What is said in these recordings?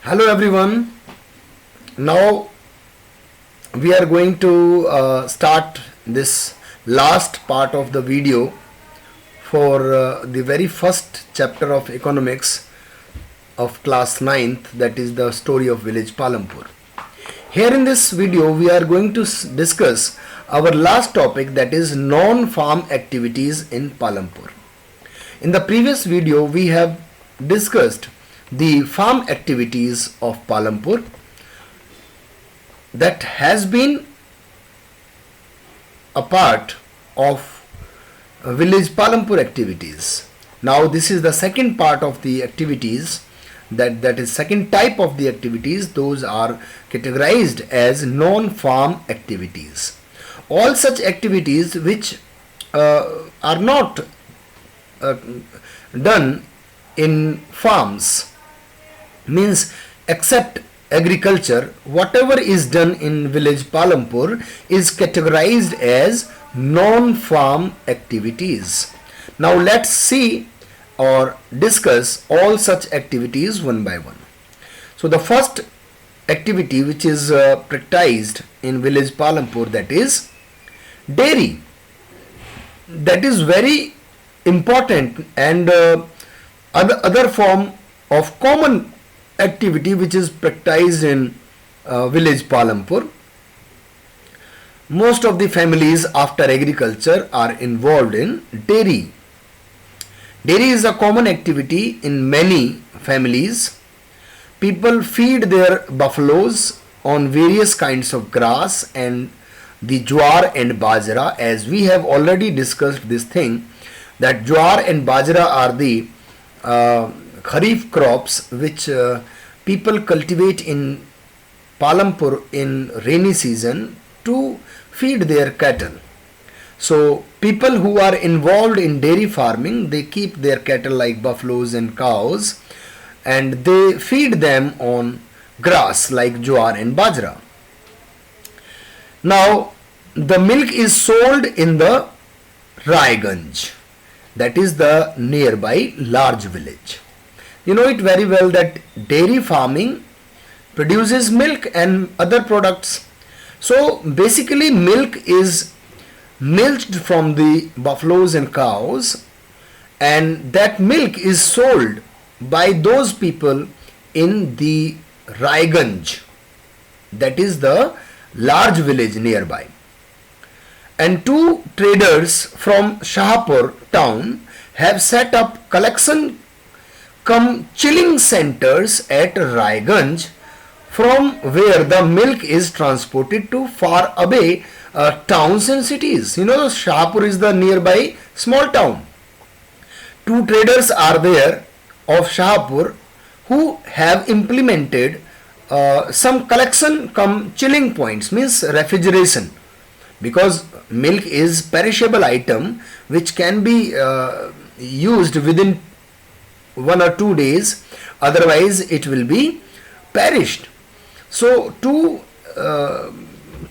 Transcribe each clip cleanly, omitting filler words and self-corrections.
Hello everyone. Now we are going to start this last part of the video for the very first chapter of economics of class 9th, that is the story of village Palampur. Here in this video we are going to discuss our last topic, that is non-farm activities in Palampur. In the previous video we have discussed the farm activities of Palampur that has been a part of village Palampur activities. Now this is the second part of the activities, that is second type of the activities. Those are categorized as non-farm activities. All such activities which are not done in farms, means except agriculture, whatever is done in village Palampur is categorized as non-farm activities. Now let's see or discuss all such activities one by one. So the first activity which is practiced in village Palampur, that is dairy. That is very important, and other form of common activity which is practiced in village Palampur. Most of the families after agriculture are involved in dairy. Dairy is a common activity in many families. People feed their buffaloes on various kinds of grass and the jowar and bajra, as we have already discussed this thing, that jowar and bajra are the kharif crops which people cultivate in Palampur in rainy season to feed their cattle. So people who are involved in dairy farming, they keep their cattle like buffaloes and cows, and they feed them on grass like jowar and bajra. Now the milk is sold in the Raiganj, that is the nearby large village. You know it very well that dairy farming produces milk and other products. So basically milk is milked from the buffaloes and cows, and that milk is sold by those people in the Raiganj, that is the large village nearby. And two traders from Shahpur town have set up collection cum chilling centers at Raiganj, from where the milk is transported to far away towns and cities. You know, Shahpur is the nearby small town. Two traders are there of Shahpur who have implemented some collection cum chilling points, means refrigeration, because milk is perishable item which can be used within 1 or 2 days, otherwise it will be perished. So two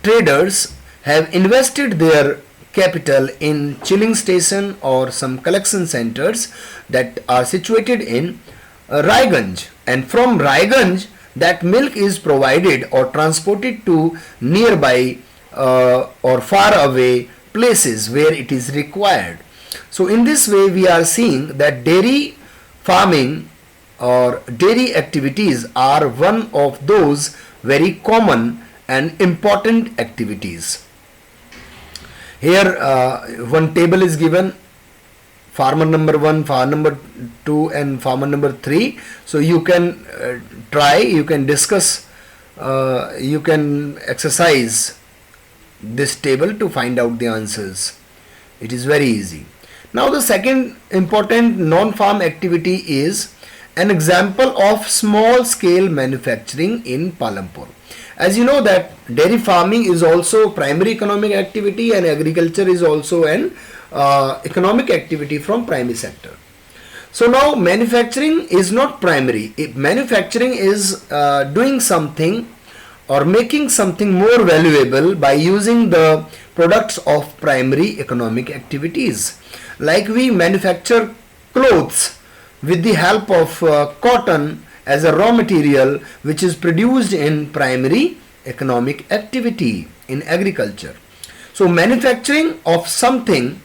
traders have invested their capital in chilling station or some collection centers that are situated in Raiganj, and from Raiganj that milk is provided or transported to nearby or far away places where it is required. So in this way we are seeing that dairy farming or dairy activities are one of those very common and important activities. Here one table is given, farmer number 1, farmer number 2 and farmer number 3. So you can try, you can discuss, you can exercise this table to find out the answers. It is very easy. Now the second important non-farm activity is an example of small scale manufacturing in Palampur. As you know that dairy farming is also primary economic activity, and agriculture is also an economic activity from primary sector. So now manufacturing is not primary. Manufacturing is doing something or making something more valuable by using the products of primary economic activities. Like we manufacture clothes with the help of cotton as a raw material which is produced in primary economic activity in agriculture. So manufacturing of something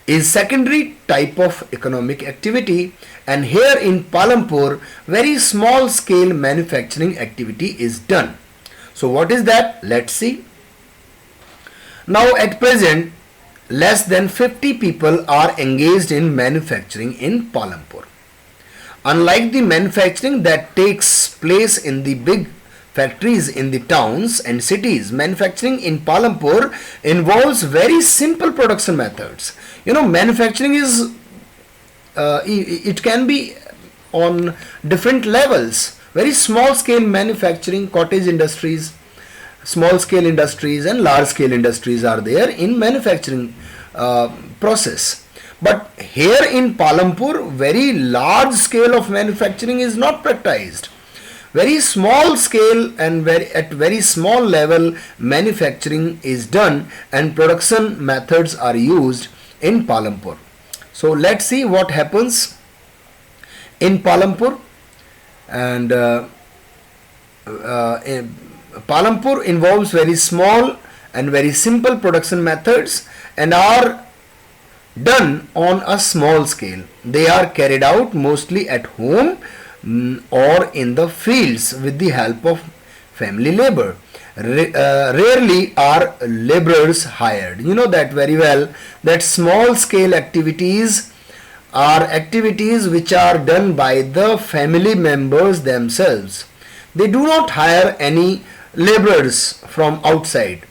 is secondary type of economic activity, and here in Palampur very small scale manufacturing activity is done. So what is that? Let's see. Now at present less than 50 people are engaged in manufacturing in Palampur. Unlike the manufacturing that takes place in the big factories in the towns and cities, manufacturing in Palampur involves very simple production methods. Manufacturing is it can be on different levels. Very small scale manufacturing, cottage industries, small scale industries and large scale industries are there in manufacturing process. But here in Palampur very large scale of manufacturing is not practiced. Very small scale and at very small level manufacturing is done, and production methods are used in Palampur. So let's see what happens in Palampur. And Palampur involves very small and very simple production methods and are done on a small scale. They are carried out mostly at home or in the fields with the help of family labor. Rarely are laborers hired. You know that very well, that small scale activities are activities which are done by the family members themselves. They do not hire any laborers from outside.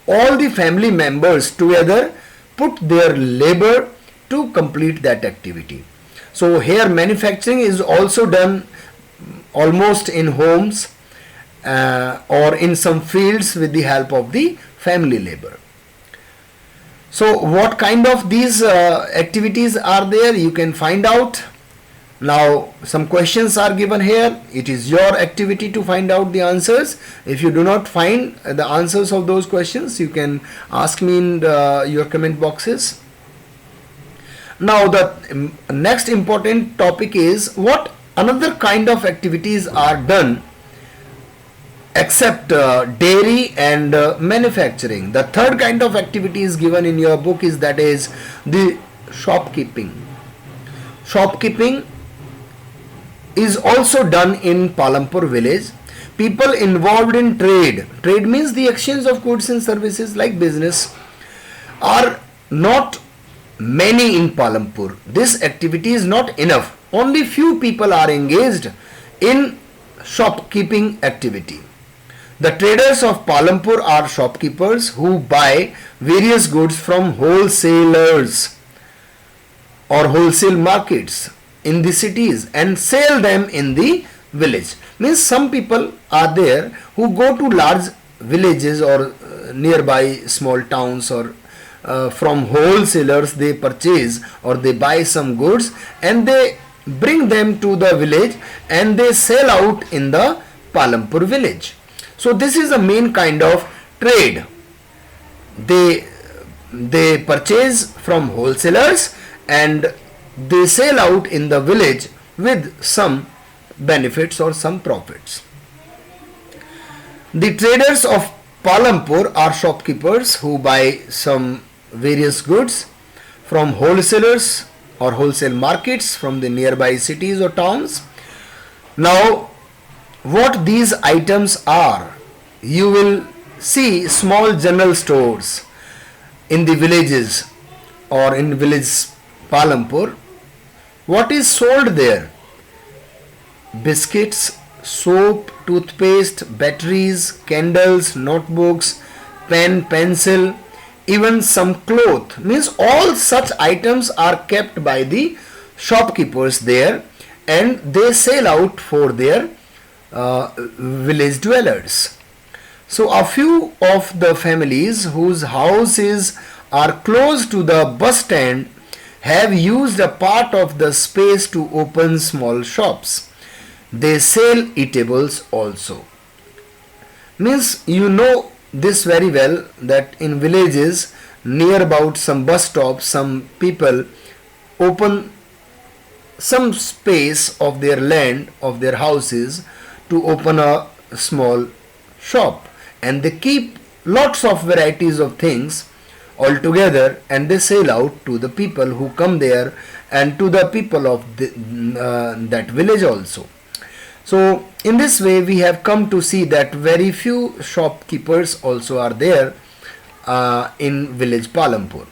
All the family members together put their labor to complete that activity. So here manufacturing is also done almost in homes or in some fields with the help of the family labor. So what kind of these activities are there, you can find out. Now some questions are given here. It is your activity to find out the answers. If you do not find the answers of those questions, you can ask me in your comment boxes. Now the next important topic is what another kind of activities are done except dairy and manufacturing. The third kind of activity is given in your book is that is the shopkeeping. Shopkeeping is also done in Palampur village. People involved in trade means the exchange of goods and services like business, are not many in Palampur. This activity is not enough. Only few people are engaged in shopkeeping activity. The traders of Palampur are shopkeepers who buy various goods from wholesalers or wholesale markets in the cities and sell them in the village. Means some people are there who go to large villages or nearby small towns or from wholesalers they purchase or they buy some goods and they bring them to the village and they sell out in the Palampur village. So this is the main kind of trade. They purchase from wholesalers and they sell out in the village with some benefits or some profits. The traders of Palampur are shopkeepers who buy some various goods from wholesalers or wholesale markets from the nearby cities or towns. Now what these items are, you will see small general stores in the villages or in village Palampur. What is sold there? Biscuits, soap, toothpaste, batteries, candles, notebooks, pen, pencil, even some cloth. Means all such items are kept by the shopkeepers there and they sell out for their village dwellers. So a few of the families whose houses are close to the bus stand have used a part of the space to open small shops. They sell eatables also. Means you know this very well that in villages near about some bus stops some people open some space of their land, of their houses, to open a small shop, and they keep lots of varieties of things all together, and they sell out to the people who come there and to the people of that village also. So in this way we have come to see that very few shopkeepers also are there in village Palampur.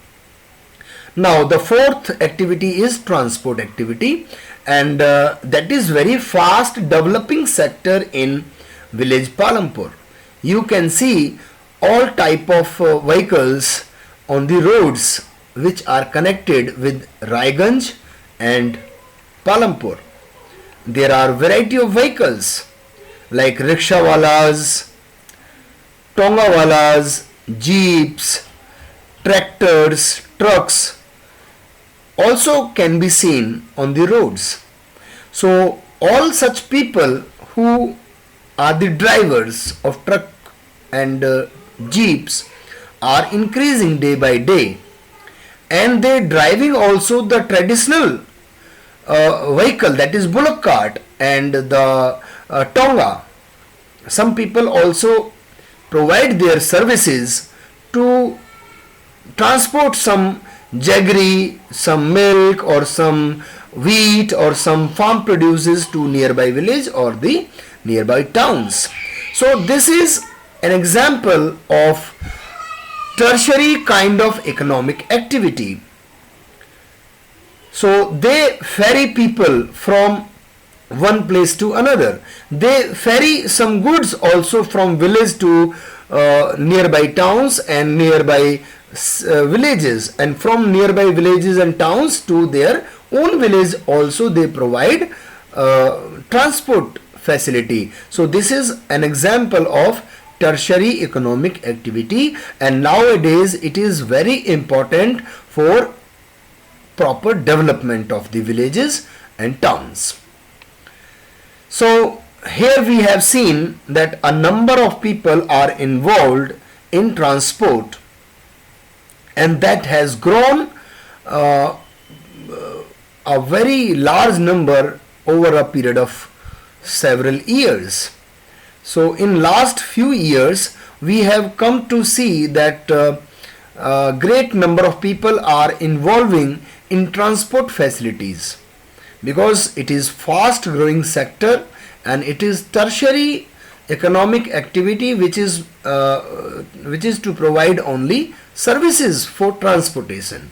Now the fourth activity is transport activity, and that is very fast developing sector in village Palampur. You can see all type of vehicles on the roads which are connected with Raiganj and Palampur. There are variety of vehicles like rickshawalas, tongawalas, jeeps, tractors, trucks also can be seen on the roads. So all such people who are the drivers of truck and jeeps are increasing day by day, and they driving also the traditional vehicle, that is bullock cart and the tonga. Some people also provide their services to transport some jaggery, some milk or some wheat or some farm produces to nearby village or the nearby towns. So this is an example of tertiary kind of economic activity. So they ferry people from one place to another. They ferry some goods also from village to nearby towns and nearby villages, and from nearby villages and towns to their own village also they provide transport facility. So this is an example of tertiary economic activity, and nowadays it is very important for proper development of the villages and towns. So here we have seen that a number of people are involved in transport, and that has grown a very large number over a period of several years. So in last few years we have come to see that a great number of people are involving in transport facilities, because it is fast growing sector and it is tertiary economic activity which is to provide only services for transportation.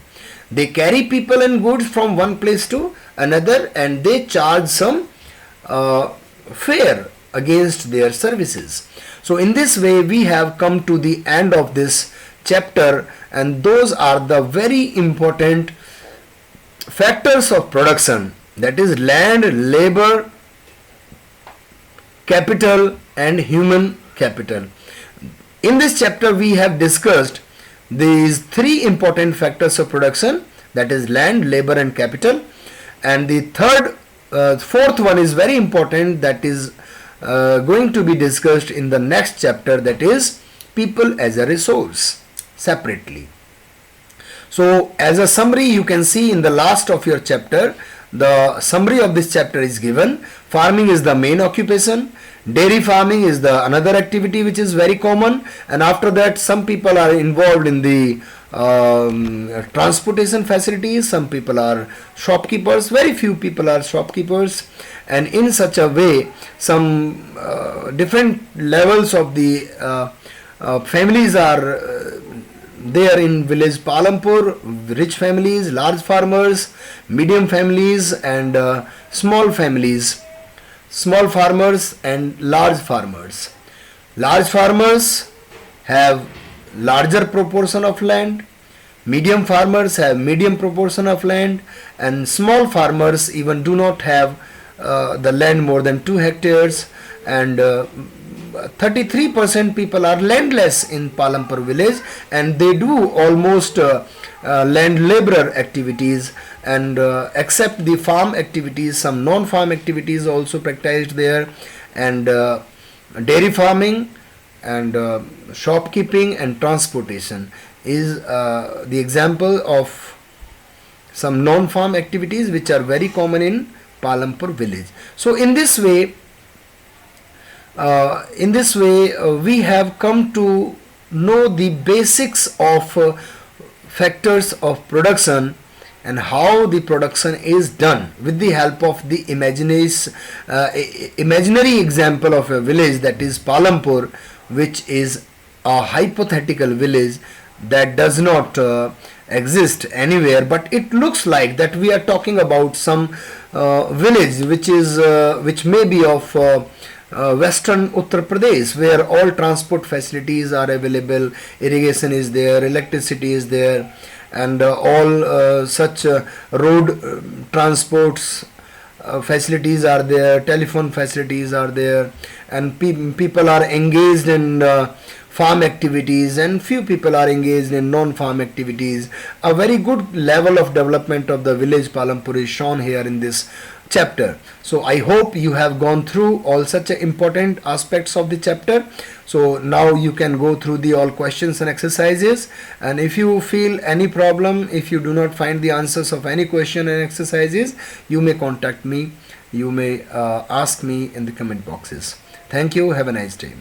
They carry people and goods from one place to another, and they charge some fare against their services. So in this way we have come to the end of this chapter, and those are the very important factors of production, that is land, labor, capital and human capital. In this chapter we have discussed these three important factors of production, that is land, labor and capital, and the fourth one is very important, that is going to be discussed in the next chapter, that is people as a resource separately. So as a summary, you can see in the last of your chapter, the summary of this chapter is given. Farming is the main occupation, dairy farming is the another activity which is very common, and after that some people are involved in the transportation facilities, some people are shopkeepers, very few people are shopkeepers, and in such a way some different levels of the families are there in village Palampur: rich families, large farmers, medium families and small families, small farmers and large farmers. Large farmers have larger proportion of land, medium farmers have medium proportion of land, and small farmers even do not have the land more than 2 hectares, and 33% people are landless in Palampur village, and they do almost land laborer activities, and except the farm activities, some non-farm activities also practiced there, and dairy farming and shopkeeping and transportation is the example of some non-farm activities which are very common in Palampur village. So in this way, we have come to know the basics of factors of production and how the production is done with the help of the imaginary example of a village, that is Palampur, which is a hypothetical village that does not exist anywhere, but it looks like that we are talking about some village which may be of western Uttar Pradesh, where all transport facilities are available, irrigation is there, electricity is there, and all such road transports facilities are there, telephone facilities are there, and people are engaged in farm activities, and few people are engaged in non-farm activities. A very good level of development of the village Palampur is shown here in this chapter. So I hope you have gone through all such important aspects of the chapter. So now you can go through the all questions and exercises, and if you feel any problem, if you do not find the answers of any question and exercises, you may contact me, you may ask me in the comment boxes. Thank you. Have a nice day.